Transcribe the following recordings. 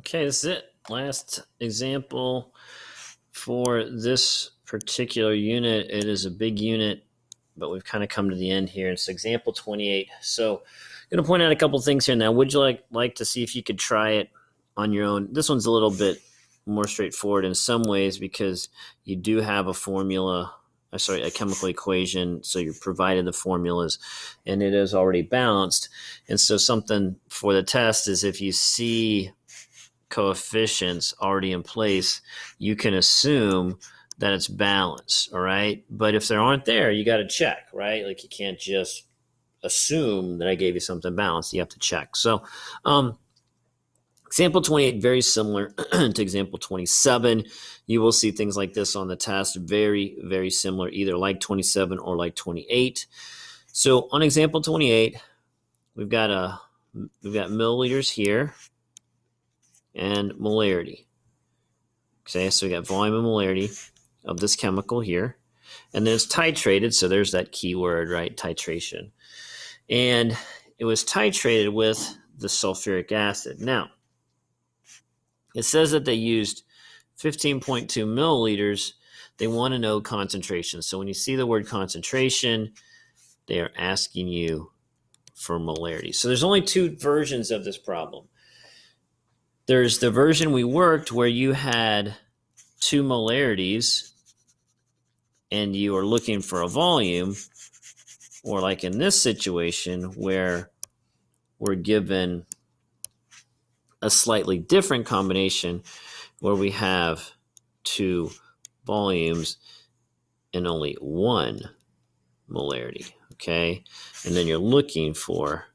Okay, this is it. Last example for this particular unit. It is a big unit, but we've kind of come to the end here. It's example 28. So I'm going to point out a couple things here now. Would you like to see if you could try it on your own? This one's a little bit more straightforward in some ways because you do have a formula, a chemical equation. So you're provided the formulas and it is already balanced. And so something for the test is if you see coefficients already in place, you can assume that it's balanced, all right? But if there aren't there, you got to check, right? Like you can't just assume that I gave you something balanced. You have to check. So example 28, very similar to example 27. You will see things like this on the test, very, very similar, either like 27 or like 28. So on example 28, we've got milliliters here and molarity. Okay, so we got volume and molarity of this chemical here. And then it's titrated, so there's that key word, right? Titration. And it was titrated with the sulfuric acid. Now, it says that they used 15.2 milliliters. They want to know concentration. So when you see the word concentration, they are asking you for molarity. So there's only two versions of this problem. There's the version we worked where you had 2 molarities and you are looking for a volume, or like in this situation where we're given a slightly different combination where we have 2 volumes and only 1 molarity, okay? And then you're looking for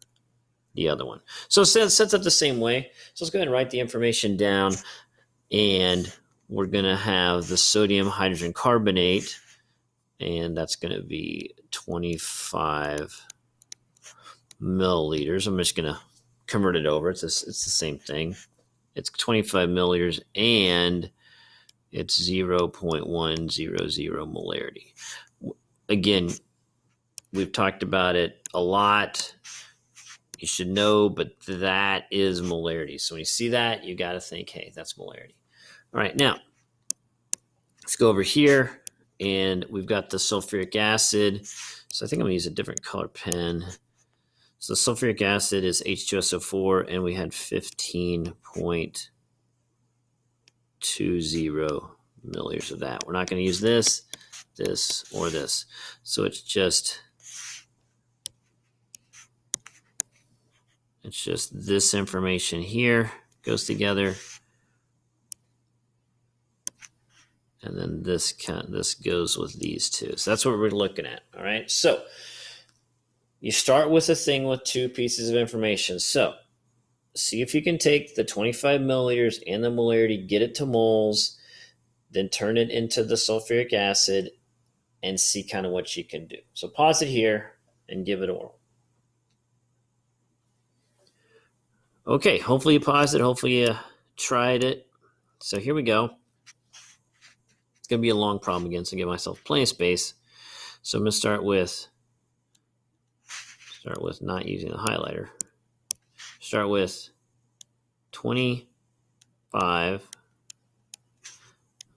the other one. So it sets up the same way. So let's go ahead and write the information down, and we're going to have the sodium hydrogen carbonate, and that's going to be 25 milliliters. I'm just going to convert it over. It's the same thing. It's 25 milliliters, and it's 0.100 molarity. Again, we've talked about it a lot. You should know, but that is molarity. So when you see that, you got to think, hey, that's molarity. All right, now let's go over here, and we've got the sulfuric acid. So I think I'm going to use a different color pen. So the sulfuric acid is H2SO4, and we had 15.20 milliliters of that. We're not going to use this, or this. So it's just this information here goes together, and then this goes with these two. So that's what we're looking at. All right. So you start with a thing with 2 pieces of information. So see if you can take the 25 milliliters and the molarity, get it to moles, then turn it into the sulfuric acid, and see kind of what you can do. So pause it here and give it a whirl. Okay, hopefully you paused it. Hopefully you tried it. So here we go. It's going to be a long problem again, so give myself plenty of space. So I'm going to start with not using the highlighter. Start with 25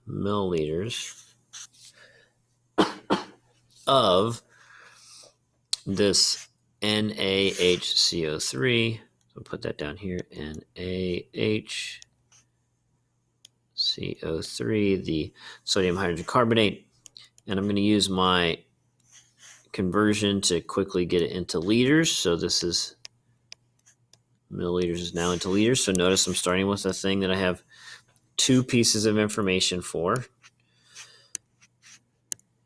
milliliters of this NaHCO3. So put that down here, NaHCO3, the sodium hydrogen carbonate. And I'm going to use my conversion to quickly get it into liters. So this is milliliters is now into liters. So notice I'm starting with a thing that I have 2 pieces of information for.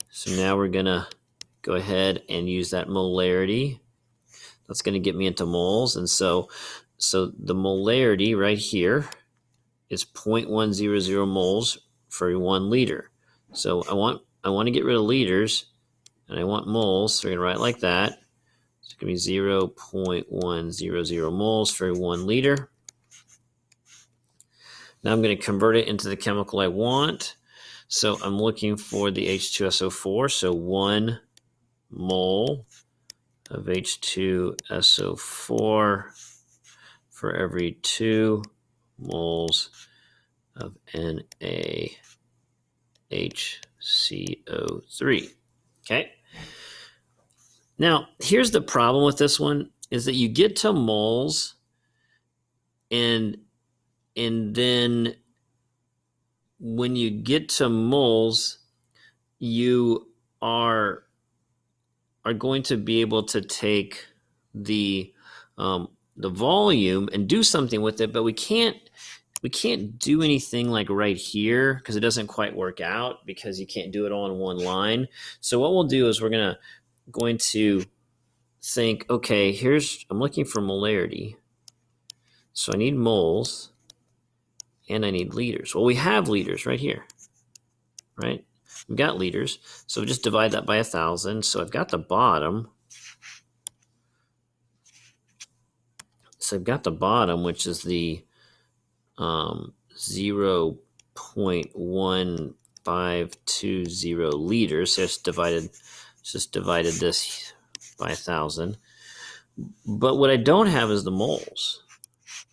So now we're going to go ahead and use that molarity. That's going to get me into moles. And so the molarity right here is 0.100 moles for 1 liter. So I want to get rid of liters, and I want moles. So we're going to write like that. It's going to be 0.100 moles for 1 liter. Now I'm going to convert it into the chemical I want. So I'm looking for the H2SO4. So 1 mole of H2SO4 for every 2 moles of NaHCO3. Okay. Now, here's the problem with this one is that you get to moles and then when you get to moles, you are going to be able to take the volume and do something with it, but we can't do anything like right here because it doesn't quite work out because you can't do it all in one line. So what we'll do is we're going to think, okay, I'm looking for molarity. So I need moles and I need liters. Well, we have liters right here, right? We've got liters. So just divide that by 1,000. So I've got the bottom. Which is the 0.1520 liters. So just divided this by 1,000. But what I don't have is the moles.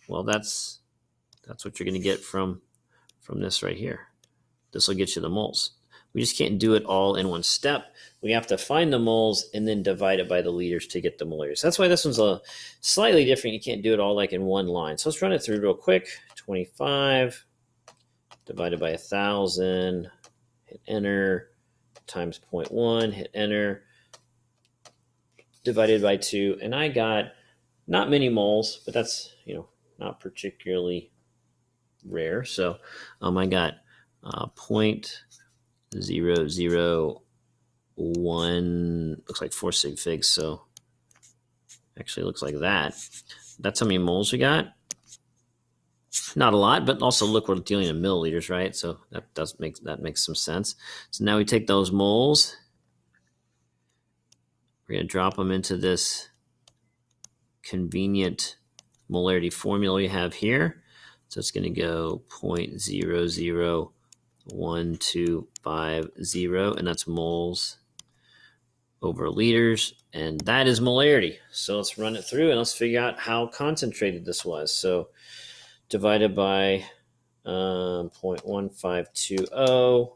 Well, that's what you're going to get from this right here. This will get you the moles. We just can't do it all in one step. We have to find the moles and then divide it by the liters to get the molars. That's why this one's a slightly different. You can't do it all like in one line. So let's run it through real quick. 25 divided by 1,000, hit enter, times 0.1, hit enter, divided by 2. And I got not many moles, but that's, not particularly rare. So I got 0.001, looks like 4 sig figs, so actually looks like that. That's how many moles we got. Not a lot, but also look, we're dealing in milliliters, right? So that makes some sense. So now we take those moles, we're going to drop them into this convenient molarity formula we have here. So it's going to go 0.001250, and that's moles over liters, and that is molarity. So let's run it through and let's figure out how concentrated this was. So divided by 0.1520,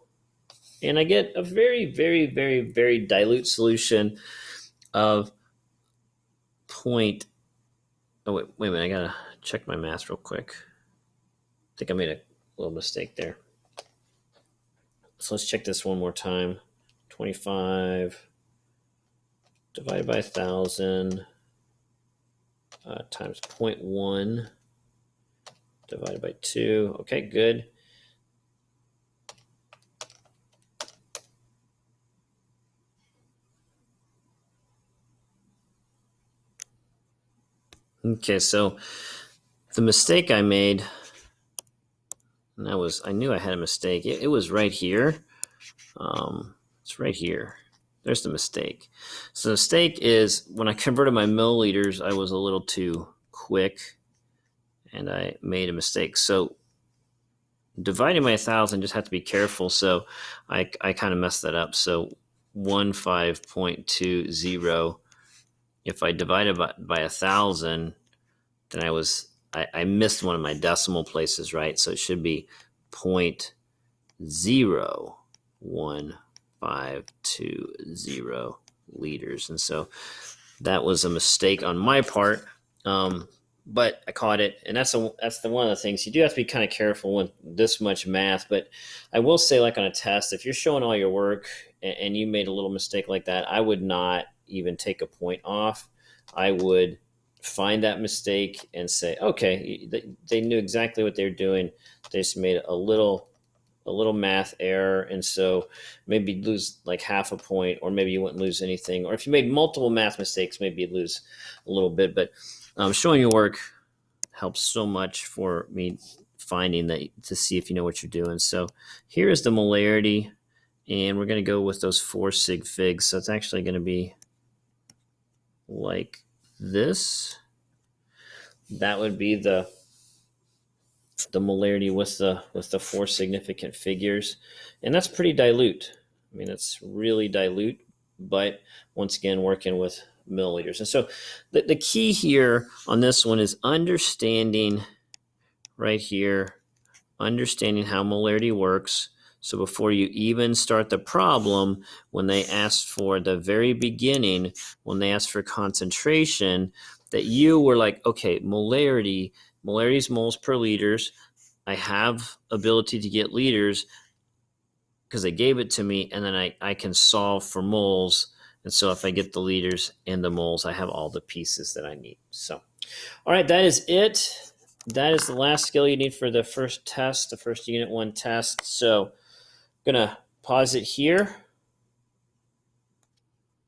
and I get a very, very, very, very dilute solution of wait a minute, I gotta check my math real quick. I think I made a little mistake there. So let's check this one more time. 25 divided by 1,000 times 0.1 divided by 2. Okay, good. Okay, so the mistake I made, and I knew I had a mistake. It was right here. It's right here. There's the mistake. So the mistake is when I converted my milliliters, I was a little too quick and I made a mistake. So dividing by 1,000, just have to be careful. So I kind of messed that up. So 15.20, if I divided by 1,000, then I missed one of my decimal places, right? So it should be 0.0150 liters. And so that was a mistake on my part. But I caught it, and that's one of the things you do have to be kind of careful with this much math. But I will say, like on a test, if you're showing all your work and you made a little mistake like that, I would not even take a point off. I would find that mistake and say, okay, they knew exactly what they were doing. They just made a little math error, and so maybe you'd lose like half a point, or maybe you wouldn't lose anything. Or if you made multiple math mistakes, maybe you'd lose a little bit. But showing your work helps so much for me finding that, to see if you know what you're doing. So here is the molarity, and we're going to go with those 4 sig figs. So it's actually going to be like this. That would be the molarity with the 4 significant figures, and that's pretty dilute. I mean, it's really dilute, but once again, working with milliliters. And so the key here on this one is understanding right here, understanding how molarity works. So before you even start the problem, when they asked for the very beginning, when they asked for concentration, that you were like, okay, molarity is moles per liters. I have ability to get liters because they gave it to me, and then I can solve for moles. And so if I get the liters and the moles, I have all the pieces that I need. So, all right, that is it. That is the last skill you need for the first test, the first Unit 1 test. So I'm going to pause it here.